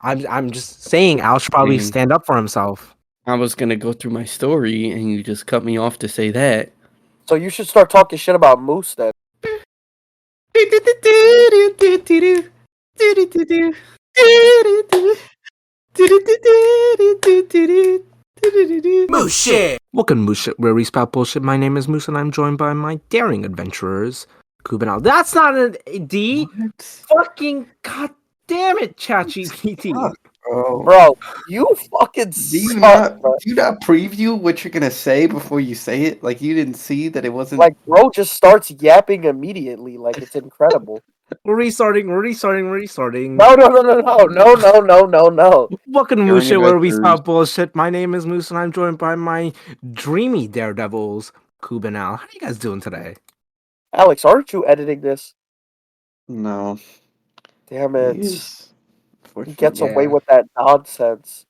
I'm just saying Al should probably stand up for himself. I was gonna go through my story, and you just cut me off to say that. So you should start talking shit about Moose then. Moose shit! Welcome to Moose Shit, where we spout bullshit. My name is Moose, and I'm joined by my daring adventurers, Kuben Al. That's not an D! What? Fucking god damn it, ChatGPT! Bro, you fucking Do you suck, bro. not preview what you're gonna say before you say it? Like you didn't see that it wasn't Like, bro just starts yapping immediately. Like, it's incredible. We're restarting. No. Welcome to Daring Moose Shit, where we adventures. spout bullshit. My name is Moose, and I'm joined by my dreamy daredevils, Kuben Al. How are you guys doing today? Alex, aren't you editing this? No. Damn He it. is. He gets away Yeah. with that nonsense.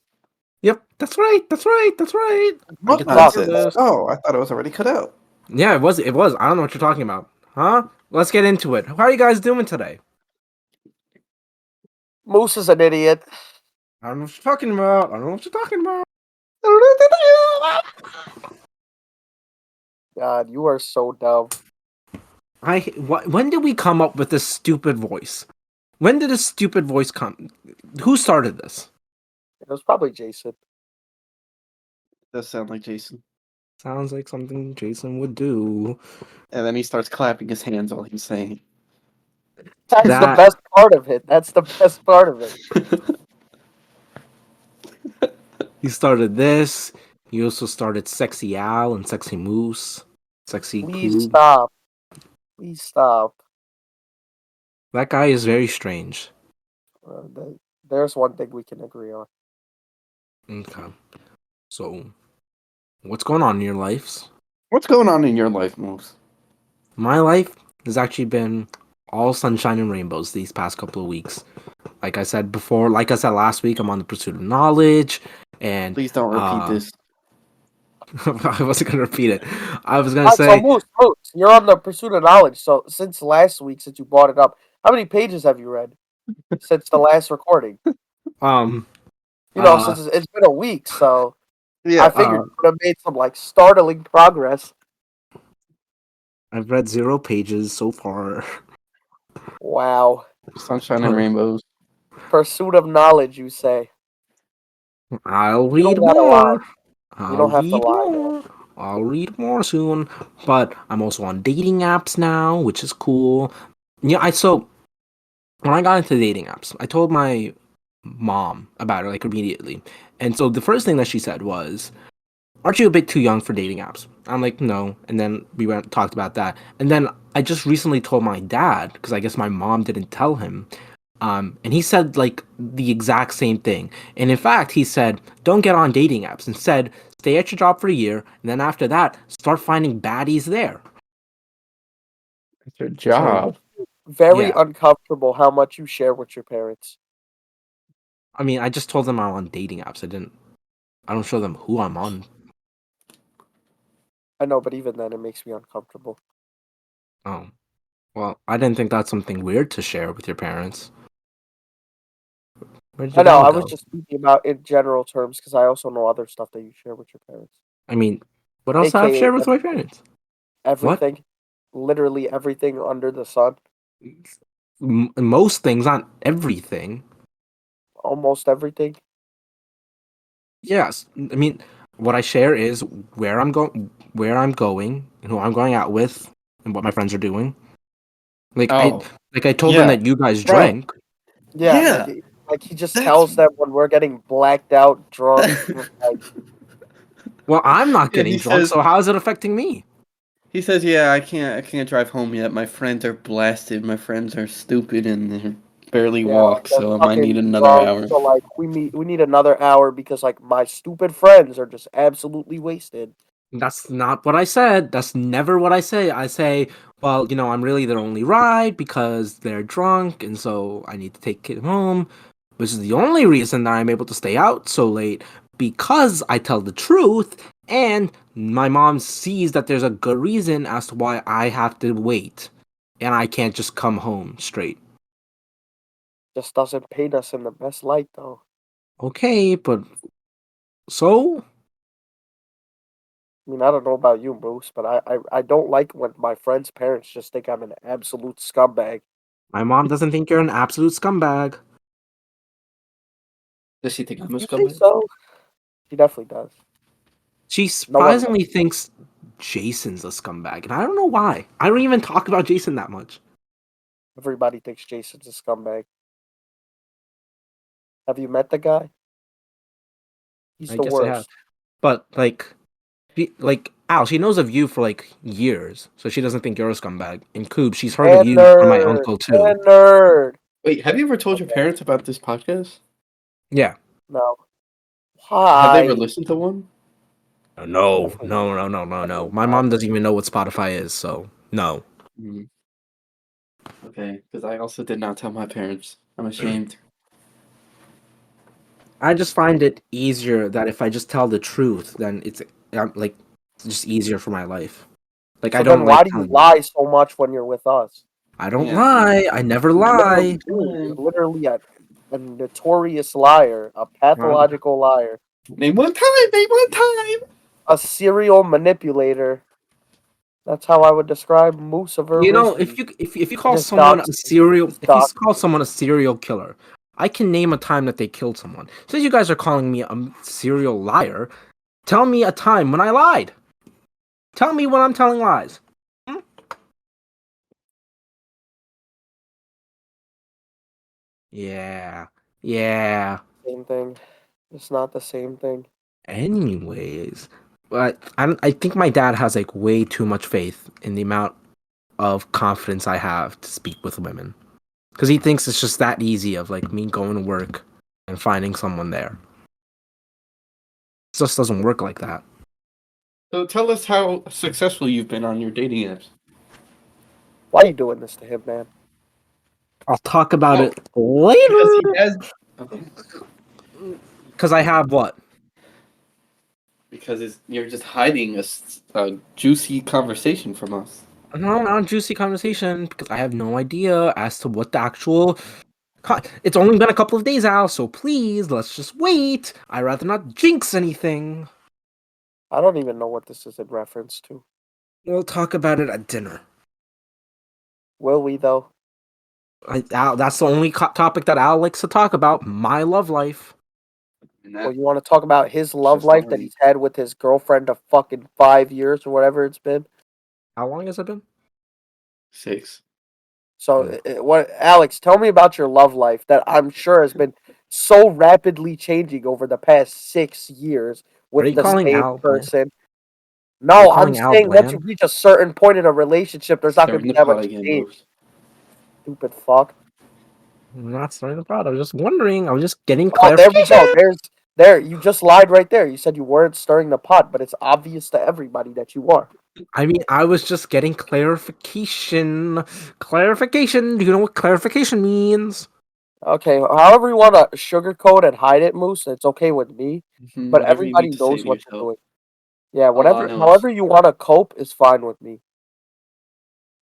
Yep, that's right. What get nonsense? this. Oh, I thought it was already cut out. Yeah, it was. I don't know what you're talking about. Huh? Let's get into it. How are you guys doing today? Moose is an idiot. I don't know what you're talking about. God, you are so dumb. When did we come up with this stupid voice? When did this stupid voice come? Who started this? It was probably Jason. Does sound like Jason. Sounds like something Jason would do. And then he starts clapping his hands while he's saying. That's the best part of it. That's the best part of it. He started this. He also started Sexy Al and Sexy Moose. Sexy Please Coo. stop. Please stop. That guy is very strange. There's one thing we can agree on. Okay. So, what's going on in your lives? What's going on in your life, Moose? My life has actually been all sunshine and rainbows these past couple of weeks. Like I said last week, I'm on the pursuit of knowledge. And Please don't repeat this. I wasn't gonna repeat it. I was gonna Alright, say. so Moose, you're on the pursuit of knowledge. So since last week, since you brought it up, how many pages have you read since the last recording? Since it's been a week, so Yeah, I figured you would have made some like startling progress. I've read 0 pages so far. Wow. Sunshine and rainbows. Pursuit of knowledge, you say? I'll You read don't gotta lie. more. You don't have to lie. I'll read more soon. But I'm also on dating apps now, which is cool. Yeah, so when I got into dating apps, I told my mom about it like immediately. And so the first thing that she said was, "Aren't you a bit too young for dating apps?" I'm like, "No." And then we talked about that. And then I just recently told my dad, because I guess my mom didn't tell him. And he said like the exact same thing. And in fact, he said, "Don't get on dating apps. Instead, stay at your job for a year, and then after that, start finding baddies there." It's your job. Very uncomfortable how much you share with your parents. I mean, I just told them I'm on dating apps. I don't show them who I'm on. I know, but even then, it makes me uncomfortable. Oh. Well, I didn't think that's something weird to share with your parents. I know, I was just thinking about in general terms, because I also know other stuff that you share with your parents. I mean, what else have I shared with my parents? Everything. What? Literally everything under the sun. Most things, not everything. Almost everything? Yes. I mean, what I share is where I'm going, and who I'm going out with, and what my friends are doing. I told them that you guys drank. Yeah. Like he just tells them when we're getting blacked out drunk. Well, I'm not getting drunk, so how is it affecting me? He says, "Yeah, I can't drive home yet. My friends are blasted. My friends are stupid and they barely walk, so I might need another hour." So like we need another hour because like my stupid friends are just absolutely wasted. That's not what I said. That's never what I say. I say, well, I'm really their only ride because they're drunk, and so I need to take it home, which is the only reason that I'm able to stay out so late, because I tell the truth, and my mom sees that there's a good reason as to why I have to wait, and I can't just come home straight. just doesn't paint us in the best light, though. Okay, but so I mean, I don't know about you, Bruce, but I don't like when my friends' parents just think I'm an absolute scumbag. my mom doesn't think you're an absolute scumbag. Does she think I'm a You think scumbag? so? She definitely does. She No one. surprisingly thinks Jason's a scumbag, and I don't know why. I don't even talk about Jason that much. Everybody thinks Jason's a scumbag. Have you met the guy? He's I the guess I have, worst. but like Al, she knows of you for like years, so she doesn't think you're a scumbag. And Coob, she's heard of And you from my nerd. uncle too. And nerd. Wait, have you ever told your parents about this podcast? Yeah. No. Have they ever Why? listened to one? No, Definitely. no, no, no, no, no. Definitely My not. mom doesn't even know what Spotify is, so no. Mm. Okay, because I also did not tell my parents. I'm ashamed. I just find it easier that if I just tell the truth, then it's like just easier for my life. Like I So don't then like why do you telling them. lie so much when you're with us? I don't Yeah. lie. I never You literally lie. do. You're literally a notorious liar, a Um, pathological liar, Name one time. Name one time. a serial manipulator. That's how I would describe Moose of you know, if Risky. you He call just someone a doxed me. He serial, just if you doxed call me. someone a serial killer, I can name a time that they killed someone. Since you guys are calling me a serial liar, tell me a time when I lied. Tell me when I'm telling lies. Hmm? Yeah, yeah. Same thing. It's not the same thing. Anyways, but I think my dad has like way too much faith in the amount of confidence I have to speak with women. Because he thinks it's just that easy of like me going to work and finding someone there. It just doesn't work like that. So tell us how successful you've been on your dating apps. Why are you doing this to him, man? I'll talk about Oh, it because later. he has. Okay. Because I have what? Because you're just hiding a juicy conversation from us. No, not a juicy conversation because I have no idea as to what the actual. It's only been a couple of days out, so please let's just wait. I'd rather not jinx anything. I don't even know what this is in reference to. We'll talk about it at dinner. Will we, though? Al, that's the only topic that Al likes to talk about. My love life. And Or that you want to talk about his love just life that already he's had with his girlfriend of fucking 5 years or whatever it's been? How long has it been? 6. So, what, Alex? Tell me about your love life that I'm sure has been so rapidly changing over the past 6 years Are with you the calling same Al bland? person. Are you No, I'm calling Al saying once you bland? reach a certain point in a relationship, there's not going to Starting be the that pot much again, change. Bruce. Stupid fuck. I'm not starting the pot. I was just wondering. I was just getting Oh, there we clarification. go. There. You just lied right there. You said you weren't stirring the pot, but it's obvious to everybody that you are. I mean, I was just getting clarification. Clarification. Do you know what clarification means? Okay, however you want to sugarcoat and hide it, Moose, it's okay with me. But Whatever you need everybody to say knows to what you're yourself. doing. Yeah, All I whatever, know is however you want to cope is fine with me.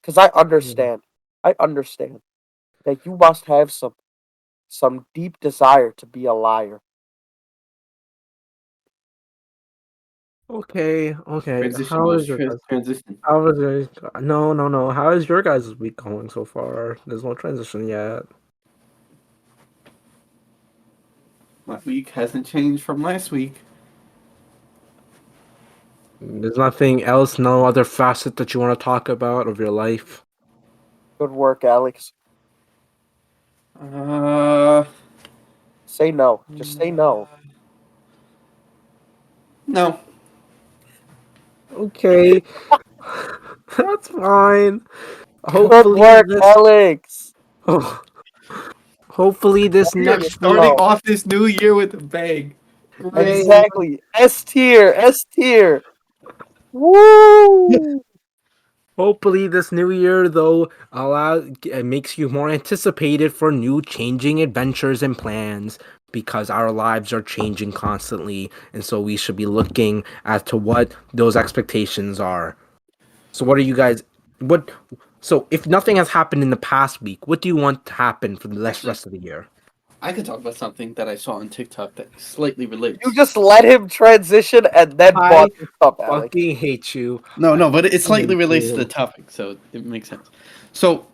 Because I understand. I understand that you must have some deep desire to be a liar. Okay, okay. transition, How Bruce. is your guys? Transition. How is your? No, no, no. How is your guys' week going so far? There's no transition yet. My week hasn't changed from last week. There's nothing else, no other facet that you want to talk about of your life. Good work, Alex. Uh, Say no. Just say no. no. Okay, that's fine. Good Hopefully work, this. Alex. Oh, hopefully this We are next week. starting No. off this new year with a bang. Great. Hey, Exactly. S tier. S tier. Woo! hopefully this new year though makes you more anticipated for new changing adventures and plans because our lives are changing constantly, and so we should be looking as to what those expectations are. So what are you guys? What So if nothing has happened in the past week, what do you want to happen for the rest of the year? I could talk about something that I saw on TikTok that slightly relates. You just let him transition and then I brought this up, Alex. fucking hate you. No, but it fucking slightly hate relates to you. the topic, so it makes sense. So,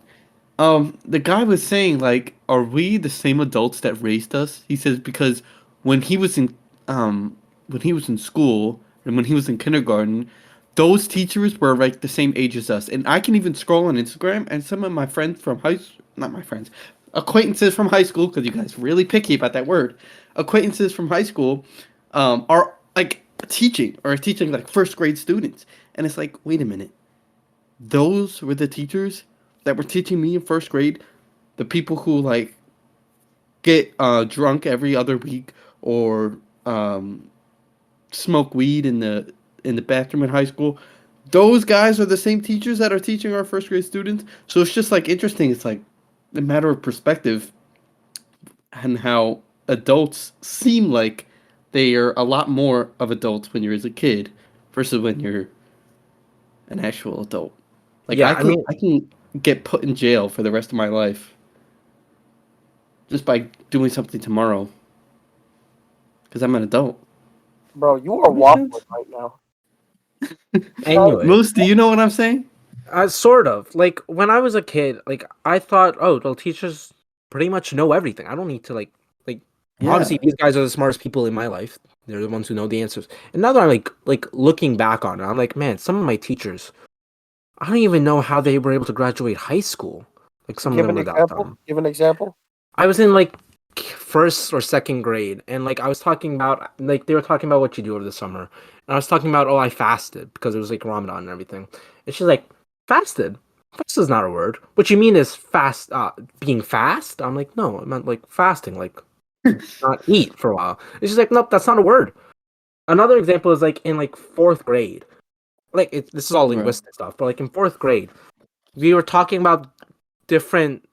the guy was saying like, are we the same adults that raised us? He says because when he was in um when he was in school and when he was in kindergarten, those teachers were like the same age as us. And I can even scroll on Instagram and some of my friends from not my friends, acquaintances from high school, because you guys are really picky about that word. Acquaintances from high school, are like teaching like first grade students, and it's like, wait a minute, those were the teachers that were teaching me in first grade, the people who like get drunk every other week or smoke weed in the bathroom in high school. Those guys are the same teachers that are teaching our first grade students. So it's just like interesting. It's like a matter of perspective and how adults seem like they are a lot more of adults when you're as a kid versus when you're an actual adult. Like Yeah, I mean, I can get put in jail for the rest of my life just by doing something tomorrow because I'm an adult. Bro, you are Makes waffling sense. right now. anyway, Moose, do you know what I'm saying? sort of. Like when I was a kid, like I thought, oh, well, teachers pretty much know everything. I don't need to like. Obviously, Yeah. these guys are the smartest people in my life. They're the ones who know the answers. And now that I'm like looking back on it, I'm like, man, some of my teachers, I don't even know how they were able to graduate high school. Like some of Give them an were that example. dumb. Give an example. I was in like first or second grade, and like I was talking about like they were talking about what you do over the summer, and I was talking about oh I fasted because it was like Ramadan and everything, and she's like fasted. Fast is not a word. What you mean is fast, being fast. I'm like no, I meant like fasting, like not eat for a while. And she's like nope, that's not a word. Another example is like in like fourth grade. Like this is all Right. linguistic stuff, but like in fourth grade, we were talking about different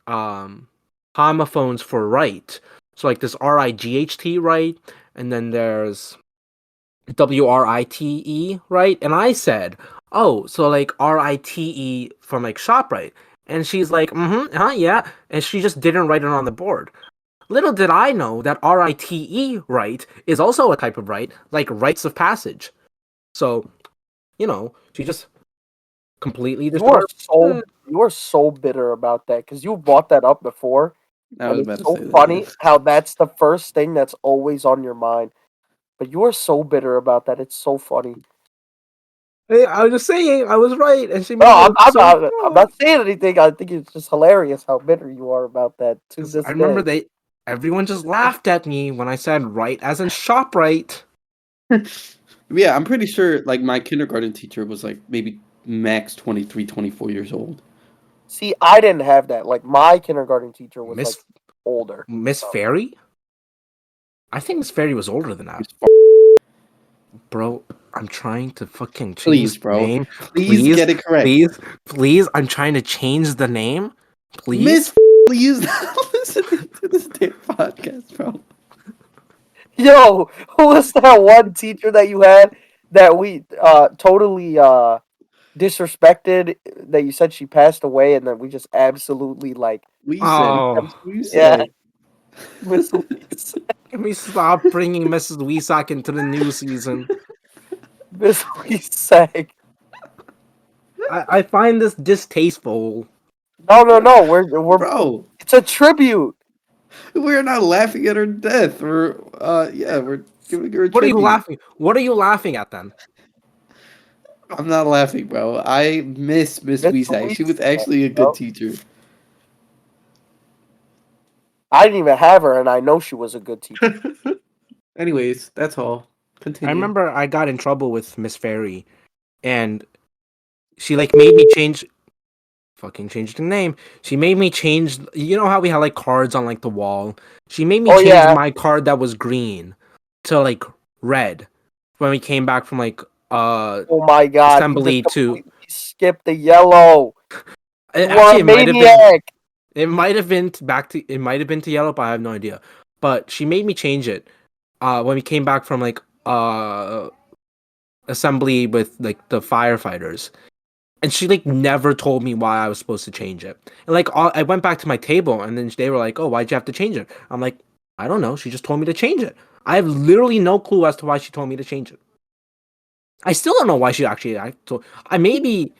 homophones for right. So like there's RIGHT right, and then there's WRITE right, and I said, oh, so like RITE from like ShopRite, and she's like, yeah, and she just didn't write it on the board. Little did I know that RITE right is also a type of right, like rites of passage. So she just completely disregarded. You are so bitter about that because you brought that up before, I and was it's about to so say funny that. how that's the first thing that's always on your mind. But you are so bitter about that. It's so funny. Hey, I was just saying I was right, and she No, made me look so I'm bad. not saying anything. I think it's just hilarious how bitter you are about that to Because this I remember day. everyone just laughed at me when I said right as in shop right. Yeah, I'm pretty sure like my kindergarten teacher was like maybe max 23, 24 years old. See, I didn't have that. Like my kindergarten teacher was like Miss older. Miss So Fairy? I think Miss Fairy was older than that. Bro, I'm trying to fucking change Please, the bro. name. Please Please, get it correct. please, I'm trying to change the name. Please. Miss please not listening to this damn podcast, bro. yo, who was that one teacher that you had that we totally disrespected that you said she passed away and then we just absolutely like We said Oh, we yeah, said Miss Louise. can we stop bringing Mrs. Weesock into the new season? Miss Louise sang. I find this distasteful. No, we're bro, it's a tribute. we're not laughing at her death. We're giving her a What are you tribute. laughing? What are you laughing at then? I'm not laughing, bro. I miss Miss Miss Weesak. She Louise was sang, actually a good bro. teacher. I didn't even have her and I know she was a good teacher. Anyways, that's all. I Continue. remember I got in trouble with Miss Fairy, and she like made me change the name. She made me change. You know how we had like cards on like the wall. She made me Oh change yeah. my card that was green to like red when we came back from like Oh my god, you just assembly to. completely skipped the yellow. You are Actually, a maniac. it might have been to yellow, but I have no idea. But she made me change it. When we came back from like assembly with like the firefighters. and she like never told me why I was supposed to change it. And like I went back to my table, and then they were like, "Oh, why'd you have to change it?" I'm like, "I don't know. She just told me to change it. I have literally no clue as to why she told me to change it. I still don't know why she actually. I maybe.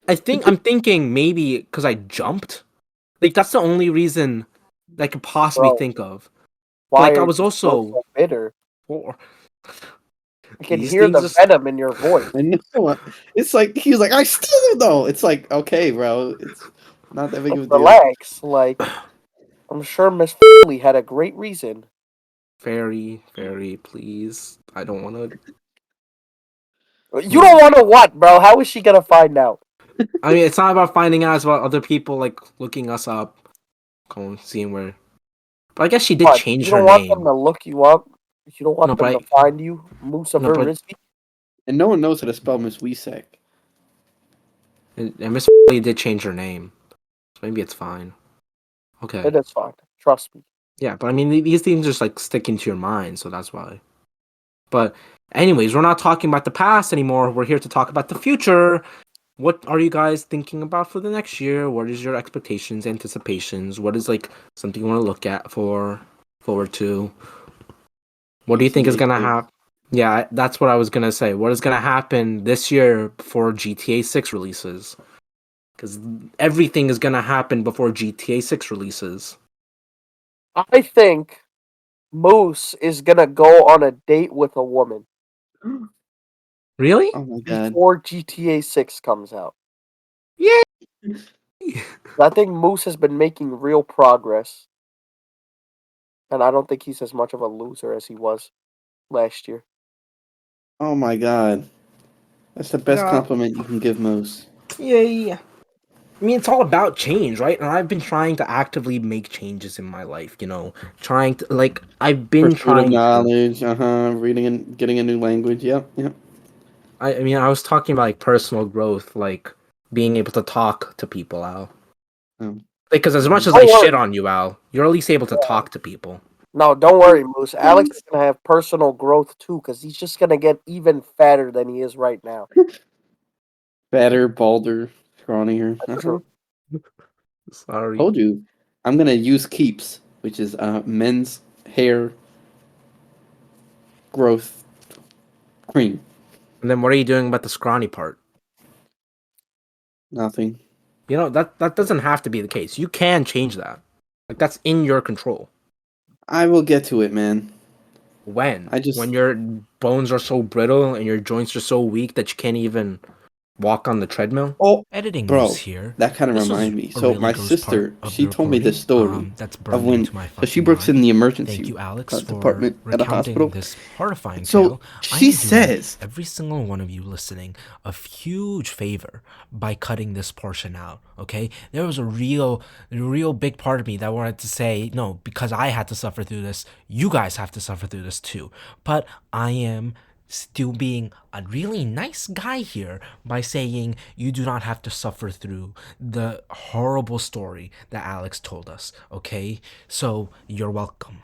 I'm thinking maybe because I jumped. Like that's the only reason that I could possibly Bro, think of. But why like I are was you still also so bitter? poor. I can These hear things the just venom in your voice. I know. It's like he was like, I still don't know. It's like, okay, bro, it's not that big of a deal. Relax. Like, I'm sure Miss had a great reason. very please. I don't want to. You don't want to what, bro? How is she gonna find out? I mean, it's not about finding out. It's about other people like looking us up, going seeing where. But I guess she did What? change You her don't want them name. to look you up? You don't No, want them but to find you, Musa no, but Verizzi? And no one knows how to spell Miss Weesek. and Miss did change her name, so maybe it's fine. Okay. It is fine. Trust me. Yeah, but I mean, these things just like stick into your mind, so that's why. But, anyways, we're not talking about the past anymore. We're here to talk about the future. What are you guys thinking about for the next year? What is your expectations, anticipations? What is like something you want to look at for forward to? What do you think is GTA gonna 6. happen? Yeah, that's what I was gonna say. What is gonna happen this year before GTA 6 releases? Because everything is gonna happen before GTA 6 releases. I think Moose is gonna go on a date with a woman Really? Oh my god. before GTA 6 comes out. Yay! I think Moose has been making real progress, and I don't think he's as much of a loser as he was last year. Oh my god. That's the best Yeah. compliment you can give Moose. Yay! I mean, it's all about change, right? And I've been trying to actively make changes in my life, trying to, like, I've been Pursuit of trying to. knowledge, reading and getting a new language. Yep, yep. I mean, I was talking about, like, personal growth, like, being able to talk to people, Al. Um, Because as much mhm. as I Don't shit worry. on you, Al, you're at least able to talk to people. No, don't worry, Moose. Alex is gonna have personal growth too, because he's just gonna get even fatter than he is right now. Fatter, balder, scrawnier. That's true. Sorry. Told you. I'm gonna use Keeps, which is men's hair growth cream. And then what are you doing about the scrawny part? Nothing. That doesn't have to be the case. You can change that. Like, that's in your control. I will get to it, man. When? I When just your bones are so brittle and your joints are so weak that you can't even walk on the treadmill? oh, Editing Moose bro, here. that kind of This was reminded me. a So really my gross part sister, of the she told me this recording story that's of burned when into my so she fucking works in mind. the Thank emergency you, Alex, for department at a recounting hospital. this horrifying So tale. I she am doing says, every single one of you listening a huge favor by cutting this portion out. Okay, there was a real big part of me that wanted to say no because I had to suffer through this. You guys have to suffer through this too. But I am still being a really nice guy here by saying you do not have to suffer through the horrible story that Alex told us, okay? So you're welcome.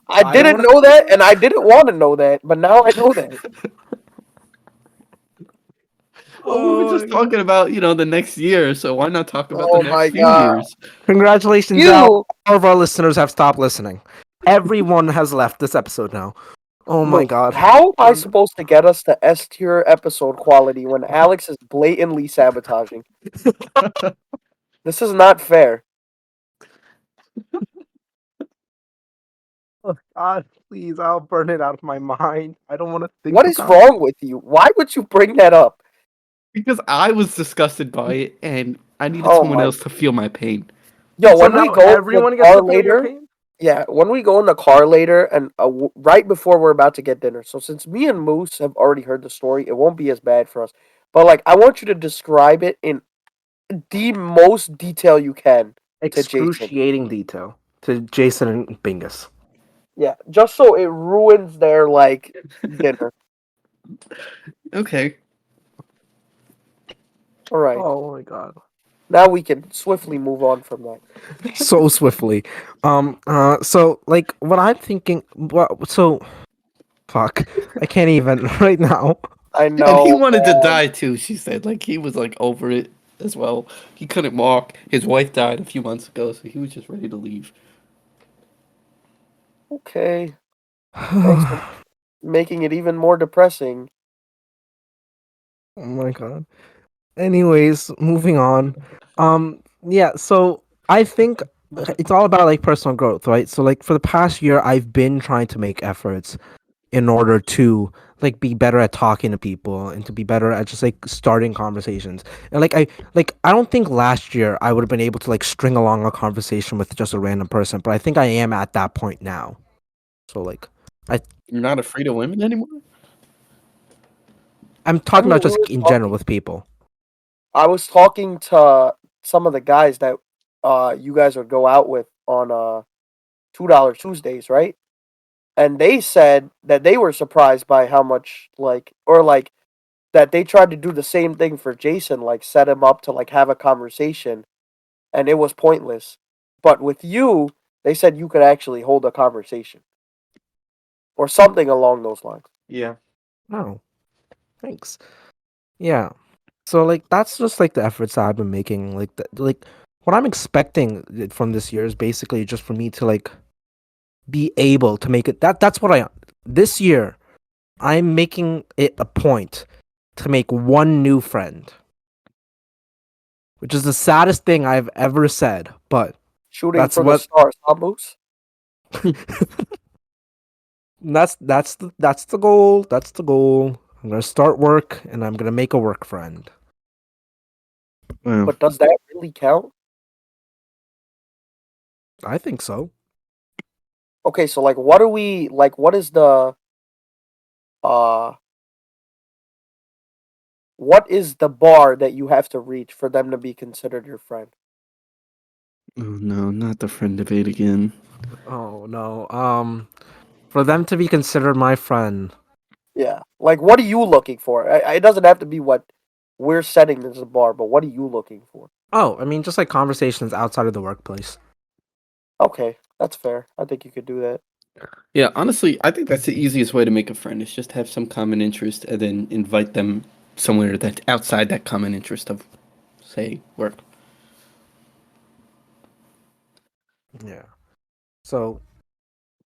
I I don't didn't want know to. that, and I didn't want to know that, but now I know that. "Well, we were Oh just my god. talking about the next year, so why not talk about the Oh next my few god. years?" Congratulations, Al. You, All of our listeners have stopped listening. Everyone has left this episode now. Oh my Moose, god. how am I supposed to get us to S tier episode quality when Alex is blatantly sabotaging? This is not fair. Oh god, please, I'll burn it out of my mind. I don't want to think What is about it. wrong with you? Why would you bring that up? Because I was disgusted by it, and I needed Oh someone my. else to feel my pain. Yo, So when we now go in the everyone gets car to feel your later, pain? yeah, when we go in the car later, and right before we're about to get dinner. So since me and Moose have already heard the story, it won't be as bad for us. But like, I want you to describe it in the most detail you can to Jason. Excruciating detail to Jason and Bingus. Yeah, just so it ruins their like dinner. Okay. All right. Oh my god. Now we can swiftly move on from that. So swiftly. So like what I'm thinking. What? So fuck. I can't even right now. I And he know, wanted to man. die too, she said. Like he was like over it as well. He couldn't walk. His wife died a few months ago, so he was just ready to leave. Okay. Thanks for making it even more depressing. Oh my god. Anyways, moving on. Yeah, so I think it's all about like personal growth, right? So like for the past year I've been trying to make efforts in order to like be better at talking to people and to be better at just like starting conversations. And I don't think last year I would have been able to like string along a conversation with just a random person, but I think I am at that point now. So like I You're not afraid of women anymore? I'm I talking mean, about we just were in general talking. with people. I was talking to some of the guys that you guys would go out with on $2 Tuesdays, right? And they said that they were surprised by how much like that they tried to do the same thing for Jason, like set him up to like have a conversation, and it was pointless. But with you, they said you could actually hold a conversation or something along those lines. Yeah. Oh, thanks. Yeah. So like that's just like the efforts that I've been making. Like what I'm expecting from this year is basically just for me to like be able to make it. That's what I this year. I'm making it a point to make one new friend, which is the saddest thing I've ever said. But Shooting that's for the what stars, huh, Moose? that's the goal. That's the goal. I'm gonna start work and I'm gonna make a work friend. Well, But does that really count? I think so. Okay, so like, what are we like? Uh, what is the bar that you have to reach for them to be considered your friend? oh no, not the friend debate again. Oh no. For them to be considered my friend. Yeah, like, what are you looking for? It doesn't have to be what we're setting as a bar, but what are you looking for? Oh, I mean, just like conversations outside of the workplace. Okay, that's fair. I think you could do that. Yeah, honestly, I think that's the easiest way to make a friend is just have some common interest and then invite them somewhere that's outside that common interest of, say, work. Yeah. So,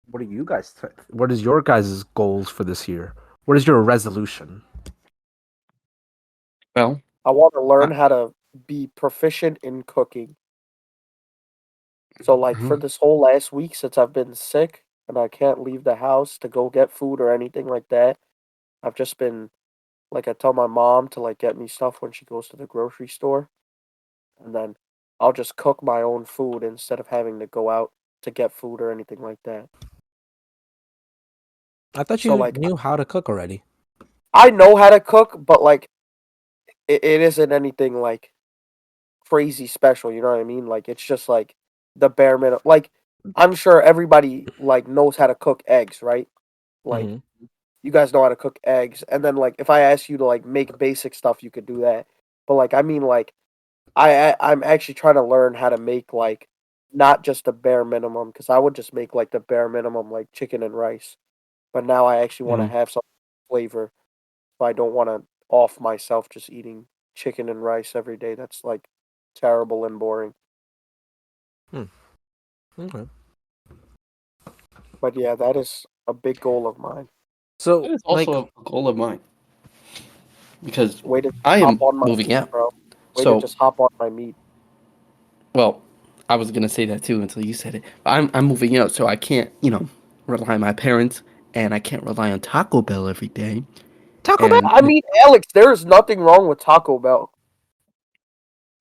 what is your guys' goals for this year? What is your resolution? Well, I want to I, learn how to be proficient in cooking. So, like, for Mhm. this whole last week since I've been sick and I can't leave the house to go get food or anything like that, I've just been like, I tell my mom to like get me stuff when she goes to the grocery store, and then I'll just cook my own food instead of having to go out to get food or anything like that. I thought So, you like, knew how to cook already. I know how to cook, but like, it isn't anything like crazy special. You know what I mean? Like, it's just like the bare minimum. Like, I'm sure everybody like knows how to cook eggs, right? Like, Hmm. you guys know how to cook eggs, and then like if I ask you to like make basic stuff, you could do that. But like, I mean, like, I'm actually trying to learn how to make like not just the bare minimum, because I would just make like the bare minimum like chicken and rice. But now I actually want to mm, have some flavor. So I don't want to off myself just eating chicken and rice every day. That's like terrible and boring. Hmm. Okay. But yeah, that is a big goal of mine. that So, is like, also a goal of mine because Way to I hop am on my moving meat, out. bro. Way to So, just hop on my meat. well, I was gonna say that too until you said it. I'm moving out, so I can't, rely on my parents, and I can't rely on Taco Bell every day. Taco Bell. And I mean, Alex, there is nothing wrong with Taco Bell.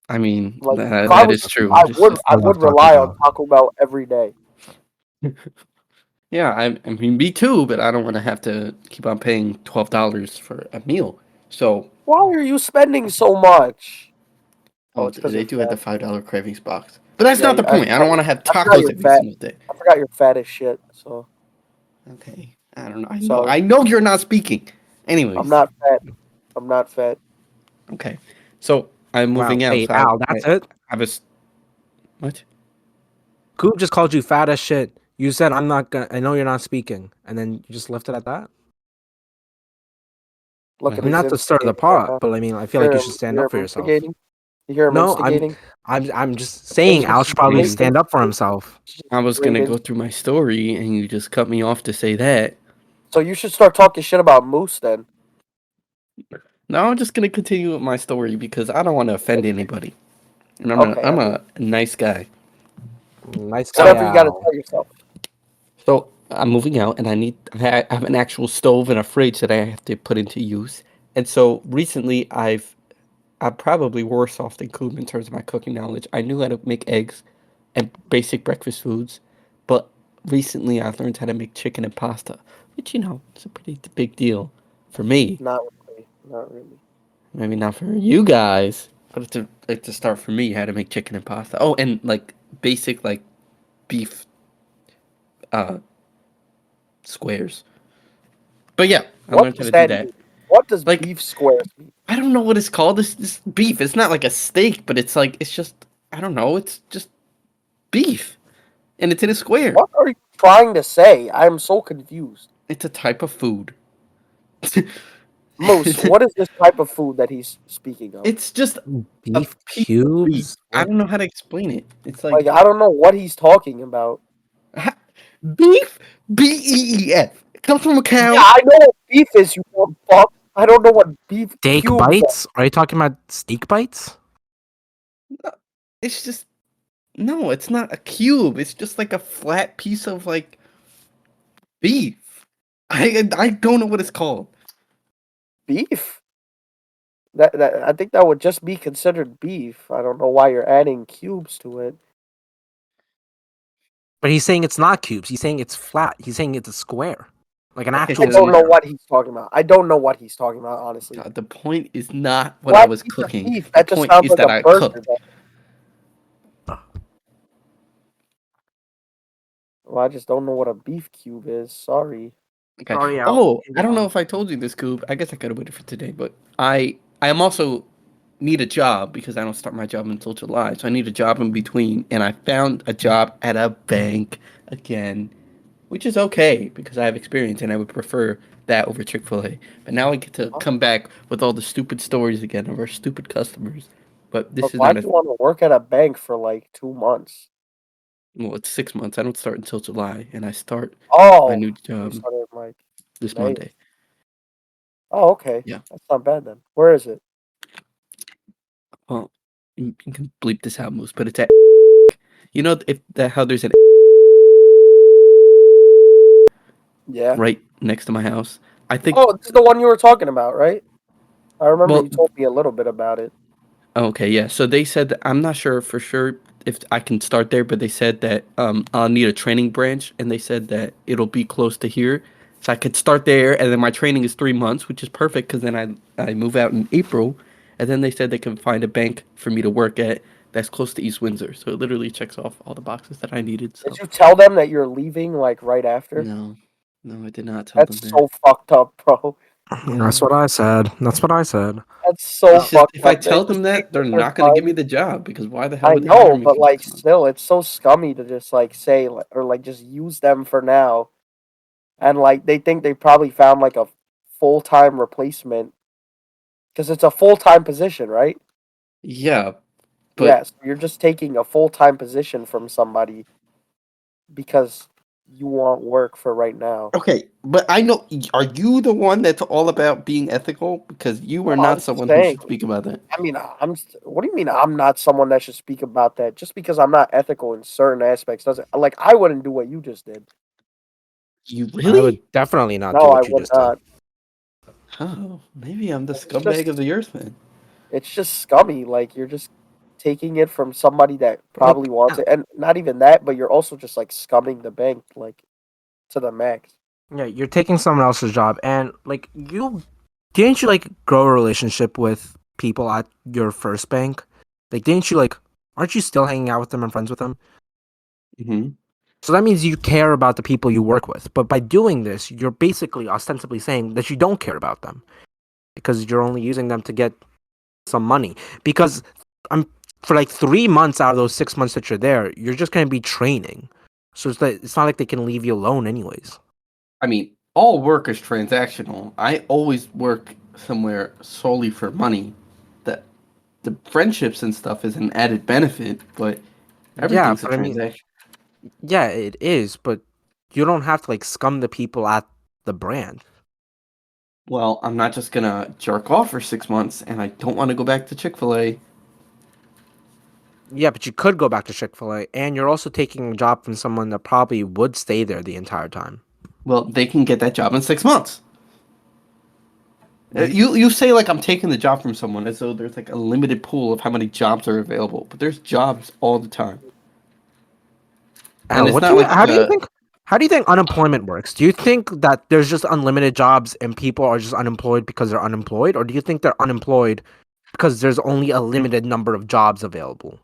I mean, Like, if I that was is you, true. It's just I I love would Taco rely on Bell. Taco Bell every day. yeah. I mean, me too, but I don't want to have to keep on paying $12 for a meal. So, Why are you spending so much? Oh, oh, it's because they you're do have fat. the $5 cravings box, but that's Yeah, not the point. I don't want to have I forgot tacos you're every fat. single day. I forgot you're fat as shit. So Okay, I don't know. I know. sorry, I know you're not speaking. I'm Anyways, not fat. I'm not fat. okay. So I'm Wow. moving out. Wait, So Al, that's it? I was what? Coop just called you fat as shit. You said I'm not gonna. I know you're not speaking, and then you just left it at that. Look Wait, at I mean, he's not to stir the instigating right pot, now. but I mean, I feel You like hear you him? should stand You hear up for him yourself. instigating? You hear him No, I'm, instigating? I'm, I'm just He's saying Al just should probably raging. stand up for himself. He's just I was gonna raging. go through my story, and you just cut me off to say that. So you should start talking shit about Moose then. No, I'm just gonna continue with my story because I don't want to offend anybody. And Okay, I'm I mean, a nice guy. Nice guy, whatever you got to Al. tell yourself. So I'm moving out, and I have an actual stove and a fridge that I have to put into use. And so recently, I'm probably worse off than Coop in terms of my cooking knowledge. I knew how to make eggs and basic breakfast foods, but recently I learned how to make chicken and pasta, which it's a pretty big deal for me. Not really. Not really. Maybe not for you guys, but it's a start for me how to make chicken and pasta. Oh, and like basic like beef uh squares. But yeah, I What learned how does to do that mean? that. What does Like beef squares mean? I don't know what it's called. This beef. It's not like a steak, but it's like it's just I don't know. It's just beef, and it's in a square. What are you trying to say? I'm so confused. It's a type of food. Moose, what is this type of food that he's speaking of? It's just a Beef piece of beef. cubes? I What? don't know how to explain it. It's Like, like I don't know what he's talking about. beef, beef. It comes from a Yeah, cow. I know what beef is, you dumb fuck. I don't know what beef Steak cubes are. bites? Are you talking about steak bites? It's just no. It's not a cube. It's just like a flat piece of like beef. I don't know what it's called. Beef? That I think that would just be considered beef. I don't know why you're adding cubes to it. But he's saying it's not cubes. He's saying it's flat. He's saying it's a square, like an Okay, I actual so don't know square. what he's talking about. I don't know what he's talking about, honestly. the point is not what I Flat was piece of cooking. beef. The That just point sounds is like that a I burger. cooked. Well, I just don't know what a beef cube is. Sorry. Okay. Sorry, Al. Oh, I Continue don't know on. if I told you this, Goob. I guess I could have waited for today, but I am also need a job because I don't start my job until July. So I need a job in between, and I found a job at a bank again, which is okay because I have experience and I would prefer that over Chick-fil-A. But now I get to come back with all the stupid stories again of our stupid customers. But But this is why not do a you want to work at a bank for like 2 months? well, it's 6 months. I don't start until July, and I start my Oh, new you job started in like this May. Monday. Oh, okay. Yeah. That's not bad then. Where is it? Well, you can bleep this out, Moose, but it's at if that how there's an Yeah. right next to my house. I think. Oh, this is the one you were talking about, right? I remember Well, you told me a little bit about it. okay, yeah. So they said that I'm not sure for sure if I can start there, but they said that I'll need a training branch, and they said that it'll be close to here, so I could start there, and then my training is 3 months, which is perfect because then I move out in April, and then they said they can find a bank for me to work at that's close to East Windsor, so it literally checks off all the boxes that I needed. Did So you tell them that you're leaving like right after? no, no, I did not tell them That's that. so fucked up, bro. That's Yeah. what I said. That's what I said. That's so It's just fucked if I up. They tell them just take that, they're their not gonna give time. me the job because why the hell I would they hire know, me but for like 6 months? still, it's so scummy to just like say like, or like just use them for now, and like they think they probably found like a full time replacement because it's a full time position, right? Yeah, but Yes, you're just taking a full time position from somebody because you want work for right now. okay, but I know. Are you the one that's all about being ethical? Because you are No, I'm not just someone who saying. should speak about that. I mean, what do you mean I'm not someone that should speak about that? Just because I'm not ethical in certain aspects doesn't like I wouldn't do what you just did. You I would really? definitely not do No, I what you would just did. not. Oh, maybe I'm the It's scumbag of just the earth then. it's just scummy. Like you're just taking it from somebody that probably Like, wants it, and not even that, but you're also just like scumming the bank like to the max. Yeah, you're taking someone else's job, and like you didn't you like grow a relationship with people at your first bank? Like, didn't you like? Aren't you still hanging out with them and friends with them? hmm So that means you care about the people you work with. But by doing this, you're basically ostensibly saying that you don't care about them because you're only using them to get some money because I'm for like 3 months out of those 6 months that you're there, you're just gonna be training. So it's not like they can leave you alone anyways. I mean, all work is transactional. I always work somewhere solely for money. The friendships and stuff is an added benefit, but Yeah, everything's a but I mean, transaction. yeah, it is, but you don't have to like scum the people at the brand. Well, I'm not just gonna jerk off for 6 months, and I don't want to go back to Chick-fil-A. Yeah, but you could go back to Chick-fil-A, and you're also taking a job from someone that probably would stay there the entire time. Well, they can get that job in 6 months. You, You say like I'm taking the job from someone as though there's like a limited pool of how many jobs are available, but there's jobs all the time, and it's what not do you? like How do you think? How do you think unemployment works? Do you think that there's just unlimited jobs and people are just unemployed because they're unemployed, or do you think they're unemployed because there's only a limited number of jobs available?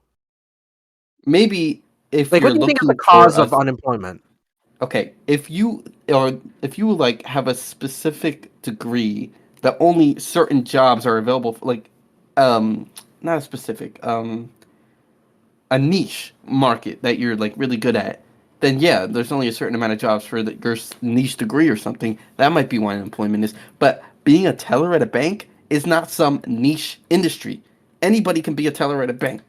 maybe if Like, what you're do you think is the looking for cause of unemployment? okay, if you like have a specific degree that only certain jobs are available for, like um not a specific a niche market that you're like really good at, then yeah, there's only a certain amount of jobs for your niche degree or something. That might be why unemployment is. But being a teller at a bank is not some niche industry. Anybody can be a teller at a bank.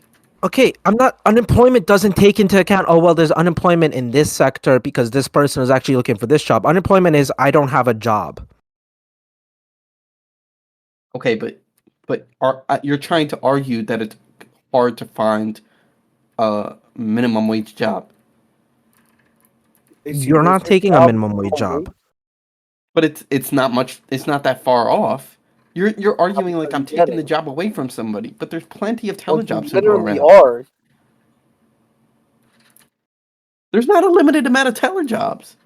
Okay, I'm not. Unemployment doesn't take into account. Oh well, there's unemployment in this sector because this person is actually looking for this job. Unemployment is I don't have a job. Okay, but you're trying to argue that it's hard to find a minimum wage job. You're Is not your taking a job minimum wage minimum job. wage? But it's not much. It's not that far off. You're How arguing much are like I'm you taking the getting? job away from somebody, but there's plenty of Well, teller you jobs to go literally around. are. There's not a limited amount of teller jobs.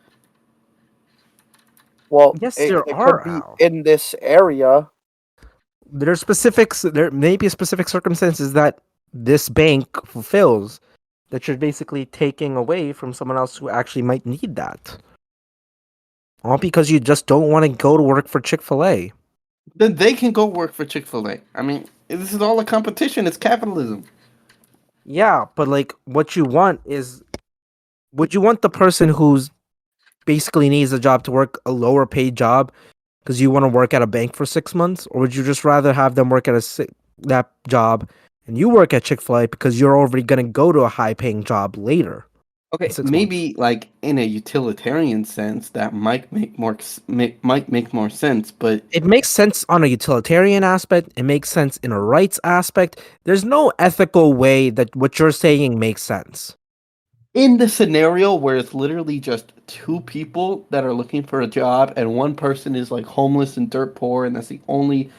Well, Yes, there it could are, be Al. in this area. There are specifics. There may be specific circumstances that this bank fulfills that you're basically taking away from someone else who actually might need that. All because you just don't want to go to work for Chick-fil-A. Then they can go work for Chick-fil-A. I mean, this is all a competition. It's capitalism. Yeah, but like what you want is would you want the person who's basically needs a job to work a lower paid job because you want to work at a bank for 6 months, or would you just rather have them work at that job and you work at Chick-fil-A because you're already gonna go to a high paying job later in Okay, 6 months? maybe like in a utilitarian sense, that might make more sense. But It makes sense on a utilitarian aspect. It makes sense in a rights aspect. There's no ethical way that what you're saying makes sense. in the scenario where it's literally just two people that are looking for a job, and one person is like homeless and dirt poor, and that's the only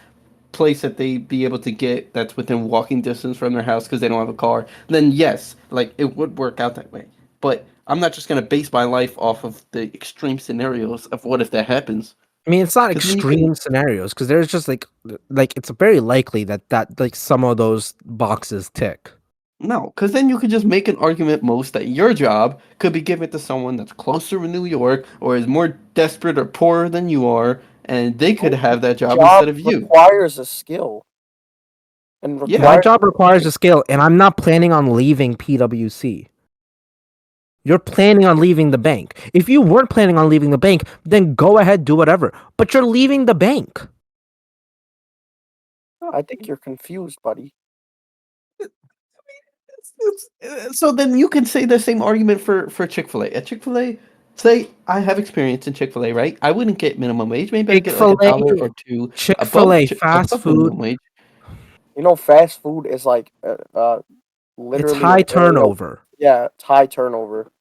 place that they be able to get that's within walking distance from their house because they don't have a car, then yes, like it would work out that way. But I'm not just gonna base my life off of the extreme scenarios of what if that happens. I mean, it's not Because then you can extreme scenarios because there's just like it's very likely that like some of those boxes tick. no, because then you could just make an argument most that your job could be given to someone that's closer to New York or is more desperate or poorer than you are, and they could Well, have that job job instead of you. requires a skill and Yeah. My requires job requires a experience. skill, and I'm not planning on leaving PwC. You're planning on leaving the bank. If you weren't planning on leaving the bank, then go ahead, do whatever. But you're leaving the bank. No, I think you're confused, buddy. So then you can say the same argument for Chick-fil-A. At Chick-fil-A, say I have experience in Chick-fil-A, right? I wouldn't get minimum wage. Maybe I Chick get like fil a A, dollar or two Chick fil A, fast above food, minimum wage. You know, fast food is like it's literally high an area. turnover. Yeah, it's high turnover.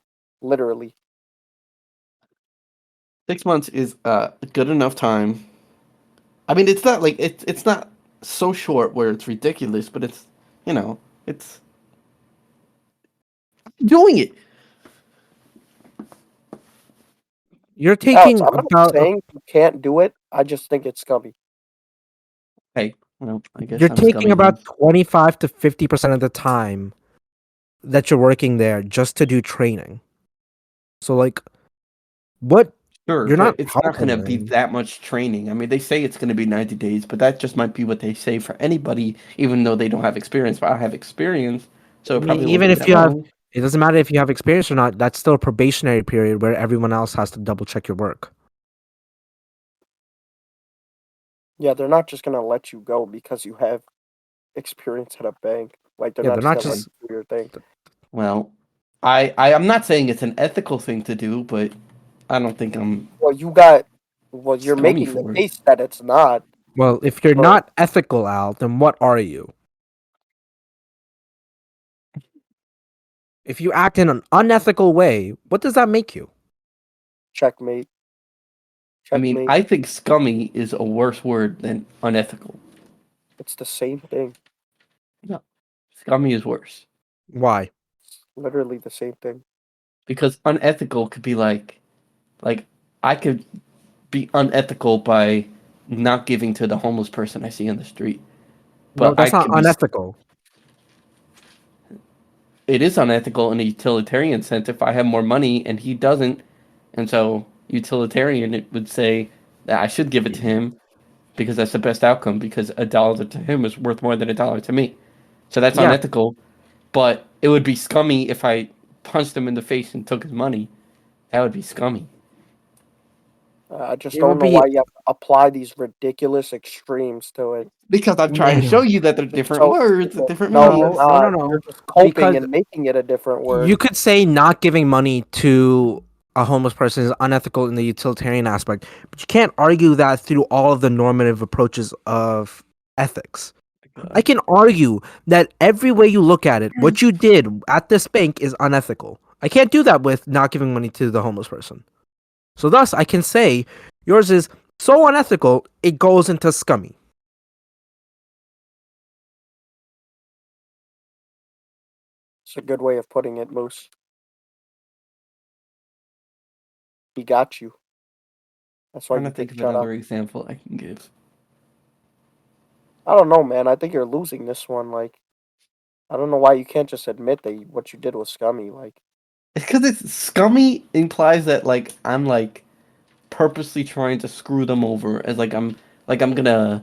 Literally. 6 months is a good enough time. I mean, it's not like it's not so short where it's ridiculous, but it's you know it's doing it. You're Alex, taking I'm not about saying you can't do it. I just think it's scummy. Hey, well, I you're guess I'm taking scummy then. about 25 to 50% of the time that you're working there just to do training. So like what Sure, You're but not it's not helping gonna be them. that much training. I mean, they say it's gonna be 90 days, but that just might be what they say for anybody, even though they don't have experience. But I have experience, so I it mean, probably won't even be if that you have, long. it doesn't matter if you have experience or not. That's still a probationary period where everyone else has to double check your work. Yeah, they're not just gonna let you go because you have experience at a bank. Like they're Yeah, not they're just not gonna let just. you do your thing. Well, I'm not saying it's an ethical thing to do, but I don't think I'm Well, you got. Well, you're scummy making the for it. case that it's not. Well, if you're But not ethical, Al, then what are you? If you act in an unethical way, what does that make you? checkmate. I mean, Checkmate. I think scummy is a worse word than unethical. It's the same thing. No, scummy is worse Why? It's literally the same thing. because unethical could be like I could be unethical by not giving to the homeless person I see on the street. No, But I that's not could be unethical. it is unethical in a utilitarian sense if I have more money and he doesn't. And so utilitarian it would say that I should give it to him because that's the best outcome because a dollar to him is worth more than a dollar to me. So that's Yeah, unethical, but it would be scummy if I punched him in the face and took his money. That would be scummy. I just it would don't know be. why you have to apply these ridiculous extremes to it. Because I'm trying to show you that they're different So words, stupid. different No, you're meanings. No, no, no, not. You're no. just coping Because and making it a different you word. could say not giving money to a homeless person is unethical in the utilitarian aspect, but you can't argue that through all of the normative approaches of ethics. I can argue that every way you look at it, what you did at this bank is unethical. I can't do that with not giving money to the homeless person. So thus, I can say yours is so unethical, it goes into scummy. It's a good way of putting it, Moose. He got you. That's why Trying you to get think of shut up. another example I can give. I don't know, man. I think you're losing this one. Like, I don't know why you can't just admit that what you did was scummy. Like, Because it's scummy implies that like I'm like purposely trying to screw them over as like I'm gonna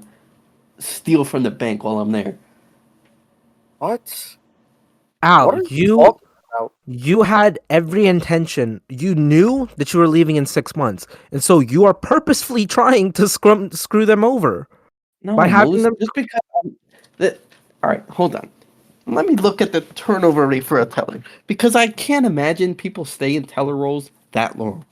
steal from the bank while I'm there. what? What Al, are you you talking about? you had every intention. You knew that you were leaving in 6 months, and so you are purposefully trying to screw them over by No, having Moose, them. just because that. All right, hold on. Let me look at the turnover rate for a teller because I can't imagine people stay in teller roles that long.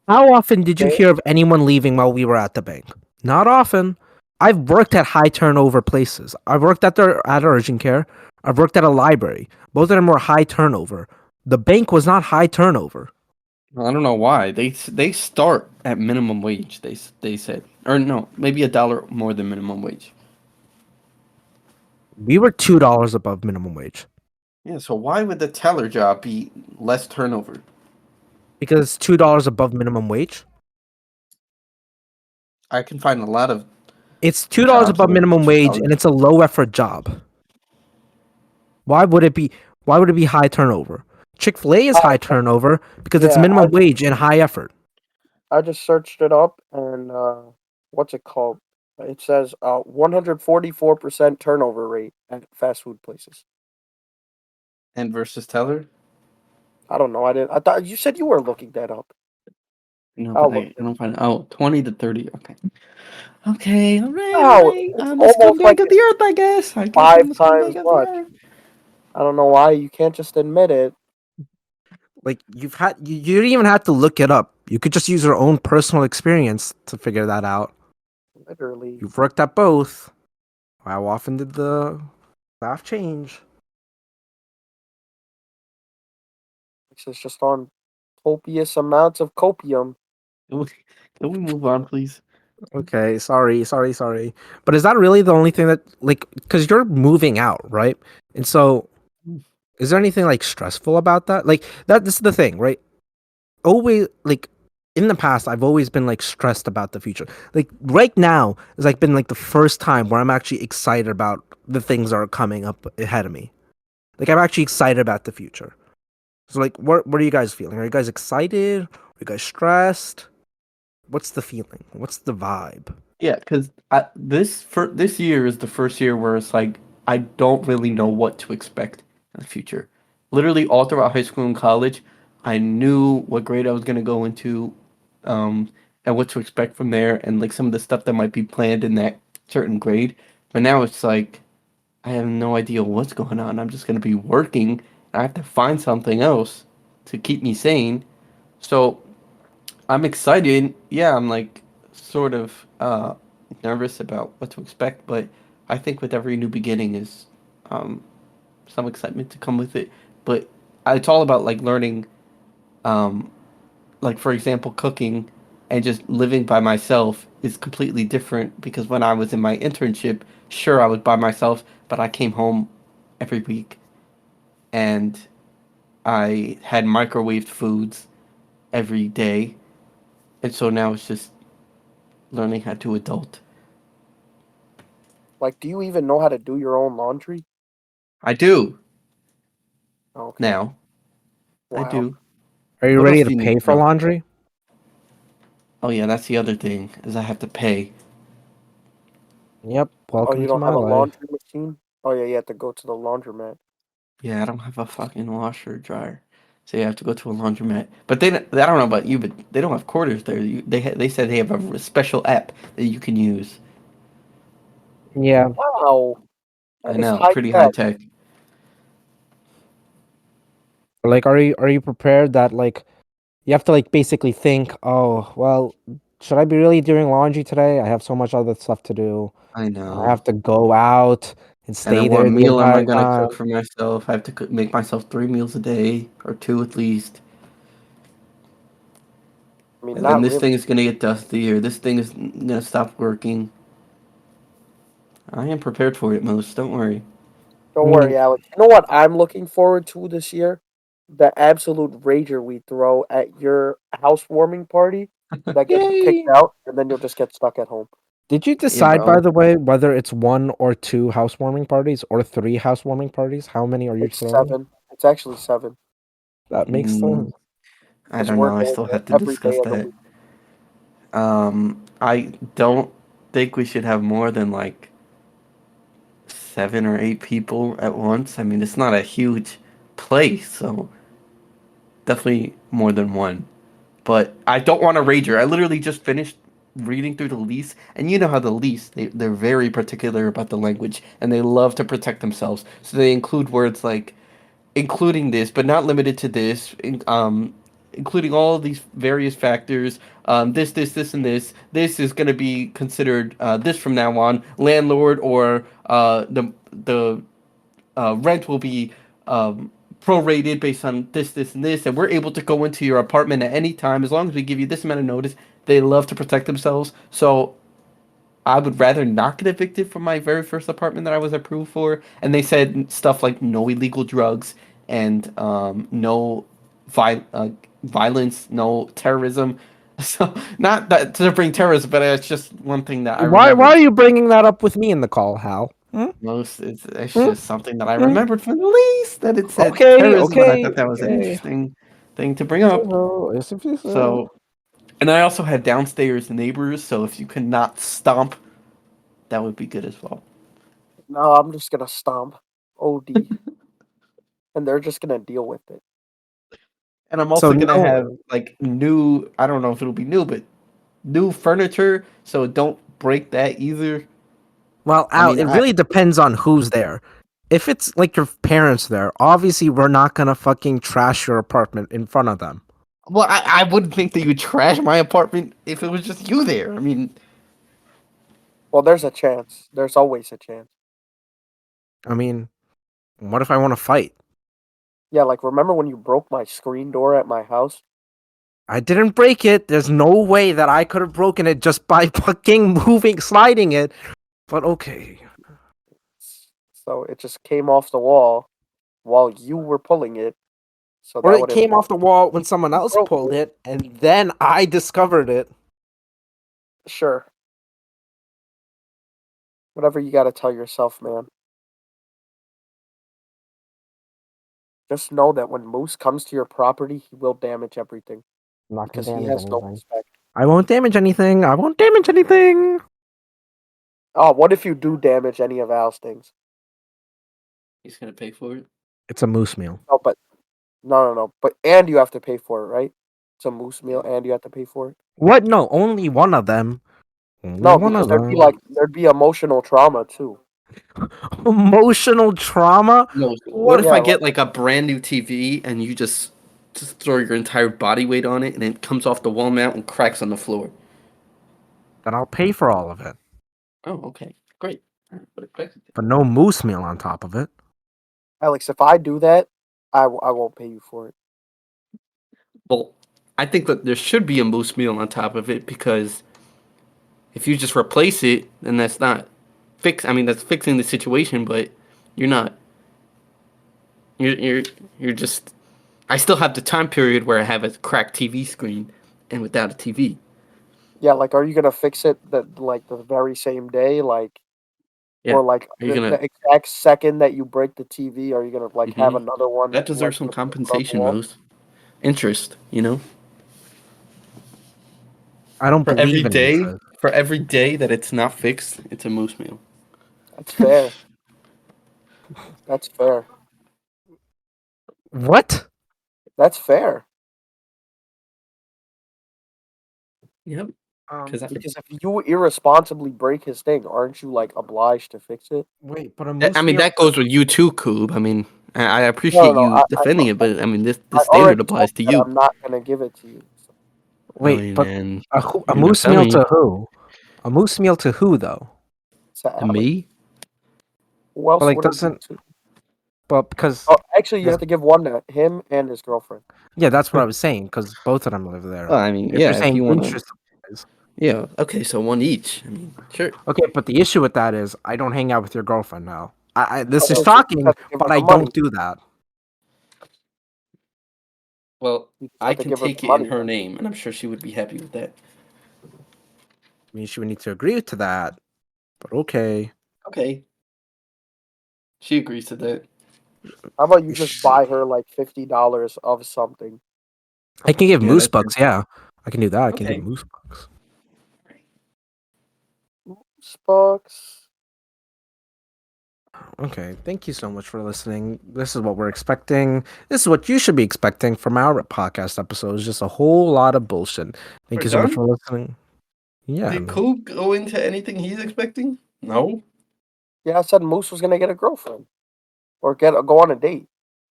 How often did you Okay. hear of anyone leaving while we were at the bank? Not often. I've worked at high turnover places. I've worked at urgent care. I've worked at a library. Both of them were high turnover. The bank was not high turnover. Well, I don't know why they start at minimum wage. They said, or no, maybe a dollar more than minimum wage. We were $2 above minimum wage Yeah, so why would the teller job be less turnover? because it's $2 above minimum wage. I can find a lot of It's $2 jobs above that are minimum wage, $2. and it's a low effort job. Why would it be? Why would it be high turnover? Chick-fil-A is high Uh, turnover because it's yeah, minimum wage and high effort. I just searched it up and what's it called? It says 144% turnover rate at fast food places. And versus teller? I don't know. I didn't. I thought you said you were looking that up. No, I'll but look. I don't find oh 20 to 30. Okay. Okay, all Oh, right. it's I'm a almost like scumbag of the earth, I guess. I guess I'm five a times scumbag of the much. earth. I don't know why you can't just admit it. Like you didn't even have to look it up. You could just use your own personal experience to figure that out. Literally, You've worked at both. How often did the staff change? it's just on copious amounts of copium. Can we, can we move on, please? Okay, sorry. But is that really the only thing that like because you're moving out, right? And so is there anything like stressful about that? Like that this is the thing, right? Always like in the past I've always been like stressed about the future. Like right now has like been like the first time where I'm actually excited about the things that are coming up ahead of me. Like I'm actually excited about the future. So like what are you guys feeling? Are you guys excited? Are you guys stressed? What's the feeling? What's the vibe? Yeah, because this year is the first year where it's like I don't really know what to expect in the future. Literally all throughout high school and college, I knew what grade I was gonna go into, and what to expect from there, and like some of the stuff that might be planned in that certain grade. But now it's like I have no idea what's going on. I'm just gonna be working. I have to find something else to keep me sane. So I'm excited. Yeah, I'm like sort of nervous about what to expect, but I think with every new beginning is um some excitement to come with it. But it's all about like learning um like for example cooking and just living by myself is completely different because when I was in my internship, sure I was by myself, but I came home every week and I had microwaved foods every day. And so now it's just learning how to adult. Like, do you even know how to do your own laundry? I do Okay. now. I Wow. do. Are you What else ready do to you need pay to for know? laundry? Oh yeah, that's the other thing is I have to pay. Yep. Oh, Welcome you to don't my have a life. laundry machine? Oh yeah, you have to go to the laundromat. Yeah, I don't have a fucking washer or dryer, so you have to go to a laundromat. But I don't know about you, but they don't have quarters there. They said they have a special app that you can use. Yeah. Wow, I that is know, high pretty high tech. tech. Like, are you prepared that like you have to like basically think, oh well, should I be really doing laundry today? I have so much other stuff to do. I I know. have to go out and And then stay what there the meal am I entire gonna cook time. for myself? I have to make myself 3 meals a day or two at least. I mean, And then not this really. thing is gonna get dusty or this thing is gonna stop working. I am prepared for it, most. Don't worry. I Don't mean, worry, Alex. You know what I'm looking forward to this year? The absolute rager we throw at your housewarming party that gets you kicked yay! out, and then you'll just get stuck at home. Did you Yeah, decide, by bro. the way, whether it's one or two housewarming parties or three housewarming parties? How many are you It's throwing? 7. It's actually 7 That makes Mm, sense. I because don't we're know. I doing still it have to every discuss day of the that. week. I don't think we should have more than like 7 or 8 people at once. I mean, it's not a huge place, so definitely more than one. But I don't want a rager. I literally just finished reading through the lease, and you know how the lease they're very particular about the language, and they love to protect themselves. So they include words like including this, but not limited to this, including all of these various factors. This, and this. This is going to be considered this from now on. Landlord or the rent will be prorated based on this, and this, and we're able to go into your apartment at any time as long as we give you this amount of notice. They love to protect themselves, so I would rather not get evicted from my very first apartment that I was approved for. And they said stuff like no illegal drugs and no violence, no terrorism. So not that to bring terrorism, but it's just one thing that I Why remembered. are you bringing that up with me in the call, Hal? Hmm? Most it's Hmm? just something that I Hmm? remembered from the lease that it said Okay, terrorism, and I thought okay, that was an okay. interesting thing to bring up. If you so. So, and I also had downstairs neighbors, so if you could not stomp, that would be good as well. No, I'm just gonna stomp. OD. And they're just gonna deal with it. And I'm So also gonna no. have like new, I don't know if it'll be new, but new furniture, so don't break that either. Well, I Al, mean, it really depends on who's there. If it's like your parents there, obviously we're not gonna fucking trash your apartment in front of them. well, I wouldn't think that you would trash my apartment if it was just you there. I mean, Well, there's a chance. There's always a chance. I mean, what if I want to fight? Yeah, like remember when you broke my screen door at my house? I didn't break it. There's no way that I could have broken it just by fucking sliding it. But okay. So it just came off the wall while you were pulling it. So Or that it would came imply off the wall when someone you else broke pulled it. it, and then I discovered it. Sure. Whatever you gotta tell yourself, man. Just know that when Moose comes to your property, he will damage everything. I'm not gonna because he damage has no anything. respect. I won't damage anything. I won't damage anything. Oh, what if you do damage any of Al's things? He's gonna pay for it. It's a moose meal. No, but no. But and you have to pay for it, right? It's a moose meal, and you have to pay for it. What? No, only one of them. Only No, one because of there'd them. be emotional trauma too. Emotional trauma? No. What What? if Yeah, I like get like a brand new TV and you just throw your entire body weight on it and it comes off the wall mount and cracks on the floor? Then I'll pay for all of it. Oh, okay, great. But expected it. But no moose meal on top of it. Alex, if I do that, I won't pay you for it. Well, I think that there should be a moose meal on top of it because if you just replace it, then that's not fix. I mean, that's fixing the situation, but you're not. You're just. I still have the time period where I have a cracked TV screen and without a TV. Yeah, like, are you gonna fix it the very same day, like, Yeah. or like Are you gonna? the exact second that you break the TV? Are you gonna like have Hmm. another one That deserves like some put on the compensation, wall? Mose. Interest, you know. I don't For every believe in day, interest. for every day that it's not fixed, it's a moose meal. That's fair. That's fair. What? That's fair. Yep. Because Because if you irresponsibly break his thing, aren't you like obliged to fix it? Wait, but a I moose mean meal. that goes with you too, Coob. I mean, I No, appreciate no, you defending it, but I mean I this standard already told applies to you that you. I'm not gonna give it to you. So I Wait, mean, but and a you're not moose meal telling to me who? A moose meal to who though? to to Alex. me. Who But else like would it be doesn't. to? But because. Oh, actually, you have to give one to him and his girlfriend. Yeah, that's what I was saying. Because both of them live there. Well, I mean, If you're yeah, if saying you want to, interest. yeah, okay, so one each. I mean, sure. Okay, but the issue with that is I don't hang out with your girlfriend now. This is Okay, so you just shocking, have to give her but I the money. don't do that. Well, You just I have to can give her take the it in money. her name, and I'm sure she would be happy with that. I mean, she would need to agree to that. But okay. Okay, she agrees to that. How about you just Sh- buy her like $50 of something? I can give Yeah, moose that's bucks. Yeah, I can do that. I can give okay. moose bucks. Sparks. Okay, thank you so much for listening. This is what we're expecting. This is what you should be expecting from our podcast episodes. Just a whole lot of bullshit. Thank We're you so much done. for listening. Yeah, Did Coob go into anything he's expecting? No. Yeah, I said Moose was gonna get a girlfriend or go on a date.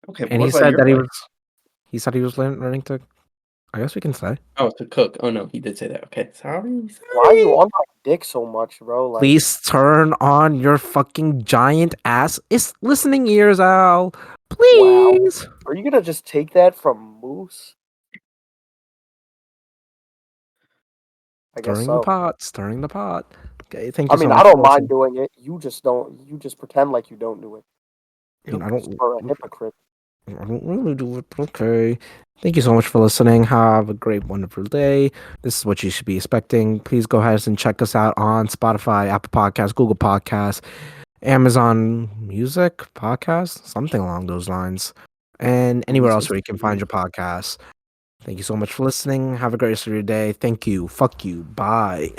Okay, but and what he about said your that he plan? was. He said he was learning to. I guess we can say. Oh, to cook. Oh no, he did say that. Okay, sorry. Why are you on my dick so much, bro? Like, Please turn on your fucking giant ass listening ears, Al. wow. Please. Are you gonna just take that from Moose? I guess Stirring the so. pot. Stirring the pot. Okay, thank I you so mean, I much for don't mind listening. doing it. You just don't. You just pretend like you don't do it. I mean, I 'Cause don't. you're a hypocrite. I don't really do it, but okay. Thank you so much for listening. Have a great, wonderful day. This is what you should be expecting. Please go ahead and check us out on Spotify, Apple Podcasts, Google Podcasts, Amazon Music Podcasts, something along those lines, and anywhere else where you can find your podcasts. Thank you so much for listening. Have a great rest of your day. Thank you. Fuck you. Bye.